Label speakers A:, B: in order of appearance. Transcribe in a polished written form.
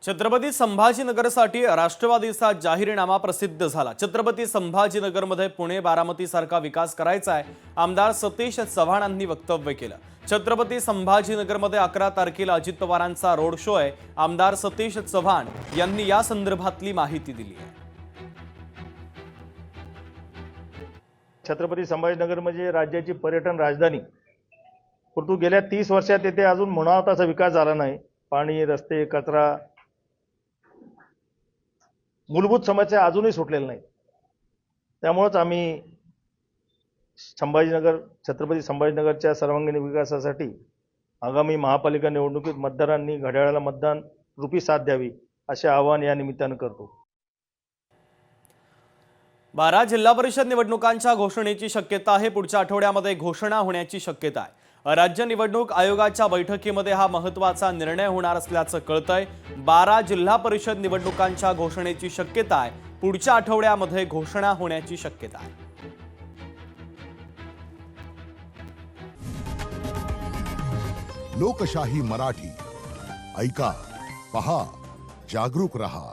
A: छत्रपती संभाजीनगरसाठी राष्ट्रवादीचा जाहीरनामा प्रसिद्ध झाला। छत्रपती संभाजीनगरमध्ये पुणे बारामती सारखा विकास करायचा आहे, आमदार सतीश चव्हाणांनी वक्तव्य केलं। छत्रपती संभाजीनगरमध्ये 11 तारखेला अजित पवारांचा रोड शो आहे। आमदार सतीश चव्हाण यांनी या संदर्भातली माहिती दिली आहे।
B: छत्रपती संभाजीनगर म्हणजे राज्याची पर्यटन राजधानी, परंतु गेल्या 30 वर्षात येथे अजून म्हणावा तसा विकास झाला नाही। पाणी, रस्ते, कचरा, मूलभूत समस्या अजूनही सुटलेल्या नाहीत। त्यामुळेच आम्ही छत्रपती संभाजीनगरच्या सर्वांगीण विकासासाठी आगामी महापालिका निवडणुकीत मतदारांनी घड्याळाला मतदान रूपी साथ द्यावी असे आवाहन या निमित्ताने करतो।
A: 12 जिल्हा परिषद निवडणुकांच्या घोषणेची शक्यता आहे। पुढच्या आठवड्यामध्ये घोषणा होण्याची शक्यता आहे। राज्य निवडणूक आयोगाच्या बैठकीमध्ये हा महत्त्वाचा निर्णय होणार असल्याचं कळतंय। 12 जिल्हा परिषद निवडणुकांच्या घोषणेची शक्यता आहे। पुढच्या आठवड्यामध्ये घोषणा होण्याची शक्यता आहे।
C: लोकशाही मराठी ऐका, पहा, जागरूक रहा।